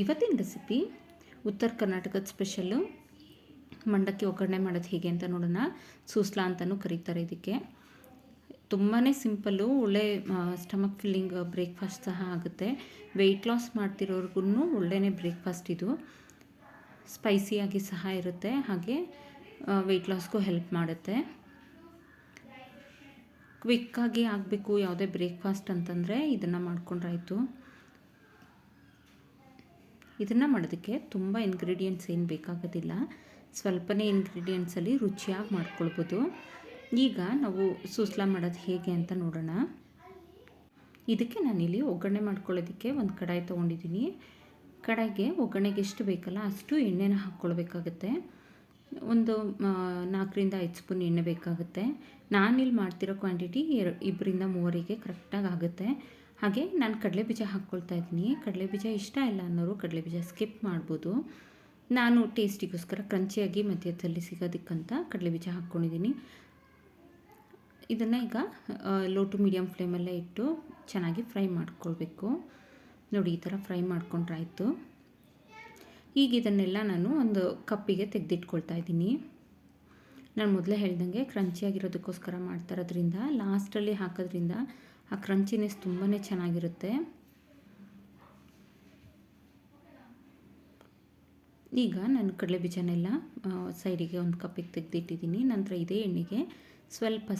ಇವತ್ತಿನ ರೆಸಿಪಿ ಉತ್ತರ ಕರ್ನಾಟಕದ ಸ್ಪೆಷಲ್ಲು ಮಂಡಕ್ಕಿ ಒಗ್ಗರಣೆ ಮಾಡೋದು ಹೇಗೆ ಅಂತ ನೋಡೋಣ. ಸೂಸ್ಲಾ ಅಂತಲೂ ಕರೀತಾರೆ ಇದಕ್ಕೆ. ತುಂಬಾ ಸಿಂಪಲ್ಲು, ಒಳ್ಳೆ ಸ್ಟಮಕ್ ಫಿಲ್ಲಿಂಗ್ ಬ್ರೇಕ್ಫಾಸ್ಟ್ ಸಹ ಆಗುತ್ತೆ. ವೆಯ್ಟ್ ಲಾಸ್ ಮಾಡ್ತಿರೋರ್ಗು ಒಳ್ಳೆಯೇ ಬ್ರೇಕ್ಫಾಸ್ಟ್ ಇದು. ಸ್ಪೈಸಿಯಾಗಿ ಸಹ ಇರುತ್ತೆ, ಹಾಗೆ ವೆಯ್ಟ್ ಲಾಸ್ಗೂ ಹೆಲ್ಪ್ ಮಾಡುತ್ತೆ. ಕ್ವಿಕ್ಕಾಗಿ ಆಗಬೇಕು ಯಾವುದೇ ಬ್ರೇಕ್ಫಾಸ್ಟ್ ಅಂತಂದರೆ ಇದನ್ನು ಮಾಡ್ಕೊಂಡ್ರಾಯ್ತು. ಇದನ್ನು ಮಾಡೋದಕ್ಕೆ ತುಂಬ ಇಂಗ್ರೀಡಿಯೆಂಟ್ಸ್ ಏನು ಬೇಕಾಗೋದಿಲ್ಲ, ಸ್ವಲ್ಪನೇ ಇಂಗ್ರೀಡಿಯೆಂಟ್ಸಲ್ಲಿ ರುಚಿಯಾಗಿ ಮಾಡ್ಕೊಳ್ಬೋದು. ಈಗ ನಾವು ಸೂಸ್ಲಾ ಮಾಡೋದು ಹೇಗೆ ಅಂತ ನೋಡೋಣ. ಇದಕ್ಕೆ ನಾನಿಲ್ಲಿ ಒಗ್ಗರಣೆ ಮಾಡ್ಕೊಳ್ಳೋದಕ್ಕೆ ಒಂದು ಕಡಾಯಿ ತೊಗೊಂಡಿದ್ದೀನಿ. ಕಡಾಯಿಗೆ ಒಗ್ಗರಣೆಗೆ ಎಷ್ಟು ಬೇಕಲ್ಲ ಅಷ್ಟು ಎಣ್ಣೆನ ಹಾಕ್ಕೊಳ್ಬೇಕಾಗತ್ತೆ. ಒಂದು 4ರಿಂದ 5 ಸ್ಪೂನ್ ಎಣ್ಣೆ ಬೇಕಾಗುತ್ತೆ. ನಾನಿಲ್ಲಿ ಮಾಡ್ತಿರೋ ಕ್ವಾಂಟಿಟಿ 2ರಿಂದ 3 ಕರೆಕ್ಟಾಗಿ ಆಗುತ್ತೆ. ಹಾಗೆ ನಾನು ಕಡಲೆಬೀಜ ಹಾಕ್ಕೊಳ್ತಾ ಇದ್ದೀನಿ. ಕಡಲೆಬೀಜ ಇಷ್ಟ ಇಲ್ಲ ಅನ್ನೋರು ಕಡಲೆಬೀಜ ಸ್ಕಿಪ್ ಮಾಡ್ಬೋದು. ನಾನು ಟೇಸ್ಟಿಗೋಸ್ಕರ ಕ್ರಂಚಿಯಾಗಿ ಮಧ್ಯದಲ್ಲಿ ಸಿಗೋದಕ್ಕಂತ ಕಡಲೆಬೀಜ ಹಾಕ್ಕೊಂಡಿದ್ದೀನಿ. ಇದನ್ನು ಈಗ ಲೋ ಟು ಮೀಡಿಯಮ್ ಫ್ಲೇಮಲ್ಲೇ ಇಟ್ಟು ಚೆನ್ನಾಗಿ ಫ್ರೈ ಮಾಡ್ಕೊಳ್ಬೇಕು. ನೋಡಿ, ಈ ಥರ ಫ್ರೈ ಮಾಡ್ಕೊಂಡ್ರಾಯ್ತು. ಈಗ ಇದನ್ನೆಲ್ಲ ನಾನು ಒಂದು ಕಪ್ಪಿಗೆ ತೆಗೆದಿಟ್ಕೊಳ್ತಾ ಇದ್ದೀನಿ. ನಾನು ಮೊದಲೇ ಹೇಳ್ದಂಗೆ ಕ್ರಂಚಿಯಾಗಿರೋದಕ್ಕೋಸ್ಕರ ಮಾಡ್ತಾ ಇರೋದ್ರಿಂದ ಲಾಸ್ಟಲ್ಲಿ ಹಾಕೋದ್ರಿಂದ ಆ ಕ್ರಂಚಿನೆಸ್ ತುಂಬಾ ಚೆನ್ನಾಗಿರುತ್ತೆ. ಈಗ ನಾನು ಕಡಲೆಬೀಜನೆಲ್ಲ ಸೈಡಿಗೆ ಒಂದು ಕಪ್ಪಿಗೆ ತೆಗೆದಿಟ್ಟಿದ್ದೀನಿ. ನಂತರ ಇದೇ ಎಣ್ಣೆಗೆ ಸ್ವಲ್ಪ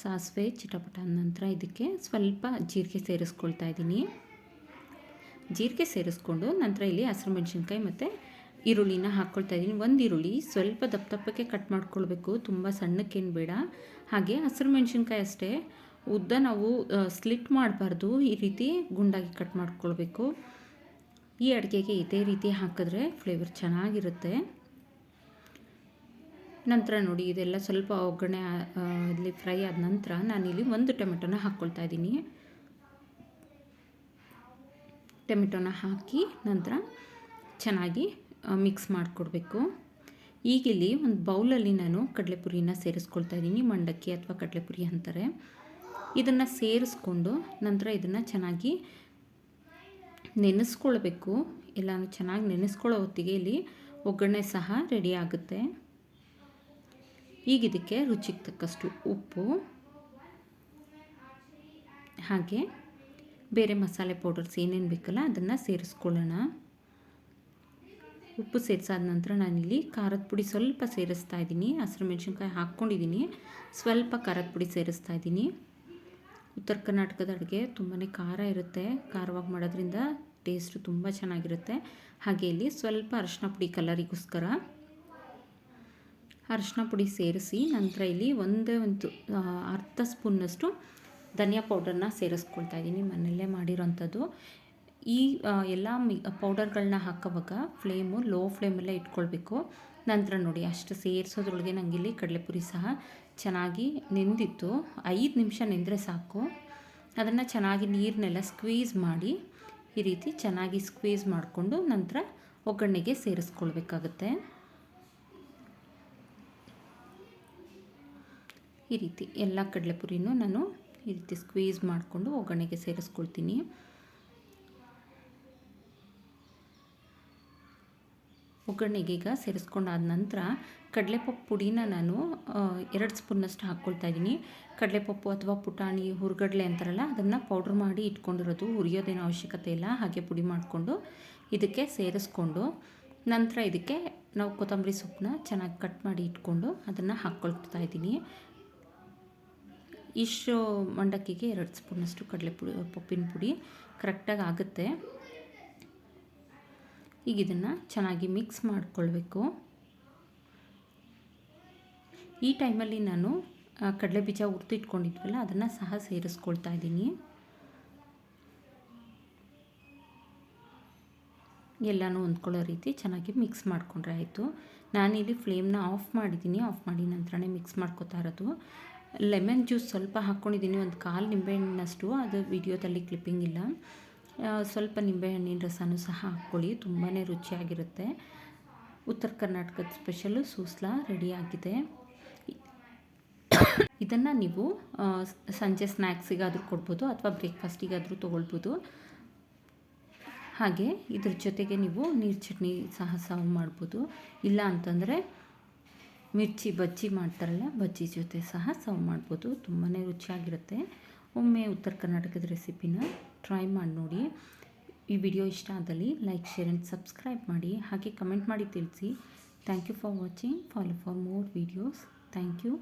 ಸಾಸಿವೆ ಚಿಟಪಟ ನಂತರ ಇದಕ್ಕೆ ಸ್ವಲ್ಪ ಜೀರಿಗೆ ಸೇರಿಸ್ಕೊಳ್ತಾ ಇದ್ದೀನಿ. ಜೀರಿಗೆ ಸೇರಿಸ್ಕೊಂಡು ನಂತರ ಇಲ್ಲಿ ಹಸಿರು ಮೆಣಸಿನ್ಕಾಯಿ ಮತ್ತು ಈರುಳ್ಳಿನ ಹಾಕ್ಕೊಳ್ತಾ ಇದ್ದೀನಿ. ಒಂದು ಈರುಳ್ಳಿ ಸ್ವಲ್ಪ ದಪ್ಪಕ್ಕೆ ಕಟ್ ಮಾಡ್ಕೊಳ್ಬೇಕು, ತುಂಬ ಸಣ್ಣಕ್ಕೇನು ಬೇಡ. ಹಾಗೆ ಹಸಿರು ಮೆಣಸಿನ್ಕಾಯಿ ಅಷ್ಟೇ, ಉದ್ದ ನಾವು ಸ್ಲಿಟ್ ಮಾಡಬಾರ್ದು, ಈ ರೀತಿ ಗುಂಡಾಗಿ ಕಟ್ ಮಾಡ್ಕೊಳ್ಬೇಕು. ಈ ಅಡುಗೆಗೆ ಇದೇ ರೀತಿ ಹಾಕಿದ್ರೆ ಫ್ಲೇವರ್ ಚೆನ್ನಾಗಿರುತ್ತೆ. ನಂತರ ನೋಡಿ, ಇದೆಲ್ಲ ಸ್ವಲ್ಪ ಒಗ್ಗರಣೆ ಇಲ್ಲಿ ಫ್ರೈ ಆದ ನಂತರ ನಾನಿಲ್ಲಿ 1 ಟೊಮೆಟೊನ ಹಾಕ್ಕೊಳ್ತಾ ಇದ್ದೀನಿ. ಟೊಮೆಟೊನ ಹಾಕಿ ನಂತರ ಚೆನ್ನಾಗಿ ಮಿಕ್ಸ್ ಮಾಡಿಕೊಡ್ಬೇಕು. ಈಗಿಲ್ಲಿ ಒಂದು ಬೌಲಲ್ಲಿ ನಾನು ಕಡಲೆಪುರಿನ ಸೇರಿಸ್ಕೊಳ್ತಾ ಇದ್ದೀನಿ. ಮಂಡಕ್ಕಿ ಅಥವಾ ಕಡಲೆಪುರಿ ಅಂತಾರೆ. ಇದನ್ನು ಸೇರಿಸ್ಕೊಂಡು ನಂತರ ಇದನ್ನು ಚೆನ್ನಾಗಿ ನೆನೆಸ್ಕೊಳ್ಬೇಕು. ಎಲ್ಲನೂ ಚೆನ್ನಾಗಿ ನೆನೆಸ್ಕೊಳ್ಳೋ ಹೊತ್ತಿಗೆ ಇಲ್ಲಿ ಒಗ್ಗರಣೆ ಸಹ ರೆಡಿ ಆಗುತ್ತೆ. ಈಗ ಇದಕ್ಕೆ ರುಚಿಗೆ ತಕ್ಕಷ್ಟು ಉಪ್ಪು, ಹಾಗೆ ಬೇರೆ ಮಸಾಲೆ ಪೌಡರ್ಸ್ ಏನೇನು ಬೇಕಲ್ಲ ಅದನ್ನು ಸೇರಿಸ್ಕೊಳ್ಳೋಣ. ಉಪ್ಪು ಸೇರಿಸಾದ ನಂತರ ನಾನಿಲ್ಲಿ ಖಾರದ ಪುಡಿ ಸ್ವಲ್ಪ ಸೇರಿಸ್ತಾ ಇದ್ದೀನಿ. ಹಸಿರು ಮೆಣಸಿನ್ಕಾಯಿ ಹಾಕ್ಕೊಂಡಿದ್ದೀನಿ, ಸ್ವಲ್ಪ ಖಾರದ ಪುಡಿ ಸೇರಿಸ್ತಾ ಇದ್ದೀನಿ. ಉತ್ತರ ಕರ್ನಾಟಕದ ಅಡುಗೆ ತುಂಬಾ ಖಾರ ಇರುತ್ತೆ. ಖಾರವಾಗಿ ಮಾಡೋದ್ರಿಂದ ಟೇಸ್ಟು ತುಂಬ ಚೆನ್ನಾಗಿರುತ್ತೆ. ಹಾಗೆ ಇಲ್ಲಿ ಸ್ವಲ್ಪ ಅರಿಶಿನ ಪುಡಿ ಕಲರಿಗೋಸ್ಕರ ಅರಿಶಿನ ಪುಡಿ ಸೇರಿಸಿ ನಂತರ ಇಲ್ಲಿ ಒಂದು ಅರ್ಧ ಸ್ಪೂನ್ನಷ್ಟು ಧನಿಯಾ ಪೌಡರ್ನ ಸೇರಿಸ್ಕೊಳ್ತಾ ಇದ್ದೀನಿ, ಮನೆಯಲ್ಲೇ ಮಾಡಿರೋಂಥದ್ದು. ಈ ಎಲ್ಲ ಪೌಡರ್ಗಳನ್ನ ಹಾಕೋವಾಗ ಫ್ಲೇಮು ಲೋ ಫ್ಲೇಮಲ್ಲೇ ಇಟ್ಕೊಳ್ಬೇಕು. ನಂತರ ನೋಡಿ, ಅಷ್ಟು ಸೇರಿಸೋದ್ರೊಳಗೆ ನನಗಿಲ್ಲಿ ಕಡಲೆಪುರಿ ಸಹ ಚೆನ್ನಾಗಿ ನೆಂದಿತ್ತು. 5 ನಿಮಿಷ ನೆಂದರೆ ಸಾಕು. ಅದನ್ನು ಚೆನ್ನಾಗಿ ನೀರನ್ನೆಲ್ಲ ಸ್ಕ್ವೀಸ್ ಮಾಡಿ ಈ ರೀತಿ ಚೆನ್ನಾಗಿ ಸ್ಕ್ವೀಸ್ ಮಾಡಿಕೊಂಡು ನಂತರ ಒಗ್ಗರಣೆಗೆ ಸೇರಿಸ್ಕೊಳ್ಬೇಕಾಗತ್ತೆ. ಈ ರೀತಿ ಎಲ್ಲ ಕಡಲೆಪುರಿನೂ ನಾನು ಈ ರೀತಿ ಸ್ಕ್ವೀಸ್ ಮಾಡಿಕೊಂಡು ಒಗ್ಗರಣೆಗೆ ಸೇರಿಸ್ಕೊಳ್ತೀನಿ. ಒಗ್ಗರಣೆಗೆ ಈಗ ಸೇರಿಸ್ಕೊಂಡಾದ ನಂತರ ಕಡಲೆಪಪ್ಪು ಪುಡಿನ ನಾನು 2 ಸ್ಪೂನ್ನಷ್ಟು ಹಾಕ್ಕೊಳ್ತಾ ಇದ್ದೀನಿ. ಕಡಲೆಪಪ್ಪು ಅಥವಾ ಪುಟಾಣಿ, ಹುರ್ಗಡ್ಲೆ ಅಂತಾರಲ್ಲ, ಅದನ್ನು ಪೌಡ್ರ್ ಮಾಡಿ ಇಟ್ಕೊಂಡಿರೋದು, ಹುರಿಯೋದೇನೋ ಅವಶ್ಯಕತೆ ಇಲ್ಲ. ಹಾಗೆ ಪುಡಿ ಮಾಡಿಕೊಂಡು ಇದಕ್ಕೆ ಸೇರಿಸ್ಕೊಂಡು ನಂತರ ಇದಕ್ಕೆ ನಾವು ಕೊತ್ತಂಬರಿ ಸೊಪ್ಪನ್ನ ಚೆನ್ನಾಗಿ ಕಟ್ ಮಾಡಿ ಇಟ್ಕೊಂಡು ಅದನ್ನು ಹಾಕ್ಕೊಳ್ತಾ ಇದ್ದೀನಿ. ಇಷ್ಟು ಮಂಡಕ್ಕಿಗೆ 2 ಸ್ಪೂನಷ್ಟು ಪಪ್ಪಿನ ಪುಡಿ ಕರೆಕ್ಟಾಗಿ ಆಗುತ್ತೆ. ಈಗ ಇದನ್ನು ಚೆನ್ನಾಗಿ ಮಿಕ್ಸ್ ಮಾಡಿಕೊಳ್ಬೇಕು. ಈ ಟೈಮಲ್ಲಿ ನಾನು ಕಡಲೆಬೀಜ ಹುರಿದಿಟ್ಕೊಂಡಿದ್ವಲ್ಲ ಅದನ್ನು ಸಹ ಸೇರಿಸ್ಕೊಳ್ತಾ ಇದ್ದೀನಿ. ಎಲ್ಲನೂ ಹೊಂದ್ಕೊಳ್ಳೋ ರೀತಿ ಚೆನ್ನಾಗಿ ಮಿಕ್ಸ್ ಮಾಡಿಕೊಂಡ್ರೆ ಆಯಿತು. ನಾನಿಲ್ಲಿ ಫ್ಲೇಮ್ನ ಆಫ್ ಮಾಡಿದ್ದೀನಿ. ಆಫ್ ಮಾಡಿ ನಂತರನೇ ಮಿಕ್ಸ್ ಮಾಡ್ಕೊತಾ ಇರೋದು. ಲೆಮನ್ ಜ್ಯೂಸ್ ಸ್ವಲ್ಪ ಹಾಕ್ಕೊಂಡಿದ್ದೀನಿ, ಒಂದು 1/4 ನಿಂಬೆಹಣ್ಣಷ್ಟು. ಅದು ವಿಡಿಯೋದಲ್ಲಿ ಕ್ಲಿಪ್ಪಿಂಗ್ ಇಲ್ಲ. ಸ್ವಲ್ಪ ನಿಂಬೆಹಣ್ಣಿನ ರಸನೂ ಸಹ ಹಾಕ್ಕೊಳ್ಳಿ, ತುಂಬಾ ರುಚಿಯಾಗಿರುತ್ತೆ. ಉತ್ತರ ಕರ್ನಾಟಕದ ಸ್ಪೆಷಲು ಸೂಸ್ಲಾ ರೆಡಿಯಾಗಿದೆ. ಇದನ್ನು ನೀವು ಸಂಜೆ ಸ್ನ್ಯಾಕ್ಸಿಗಾದರೂ ಕೊಡ್ಬೋದು ಅಥವಾ ಬ್ರೇಕ್ಫಾಸ್ಟಿಗಾದರೂ ತೊಗೊಳ್ಬೋದು. ಹಾಗೆ ಇದ್ರ ಜೊತೆಗೆ ನೀವು ನೀರು ಚಟ್ನಿ ಸಹ ಸರ್ವ್ ಮಾಡ್ಬೋದು. ಇಲ್ಲ ಅಂತಂದರೆ ಮಿರ್ಚಿ ಬಜ್ಜಿ ಮಾಡ್ತಾರಲ್ಲ, ಬಜ್ಜಿ ಜೊತೆ ಸಹ ಸರ್ವ್ ಮಾಡ್ಬೋದು. ತುಂಬಾ ರುಚಿಯಾಗಿರುತ್ತೆ. ಒಮ್ಮೆ ಉತ್ತರ ಕರ್ನಾಟಕದ ರೆಸಿಪಿನ ಟ್ರೈ ಮಾಡಿ ನೋಡಿ. ಈ ವಿಡಿಯೋ ಇಷ್ಟ ಆದಲ್ಲಿ ಲೈಕ್, ಶೇರ್ ಆ್ಯಂಡ್ ಸಬ್ಸ್ಕ್ರೈಬ್ ಮಾಡಿ. ಹಾಗೆ ಕಮೆಂಟ್ ಮಾಡಿ ತಿಳಿಸಿ. Thank you for watching. Follow for more videos. Thank you.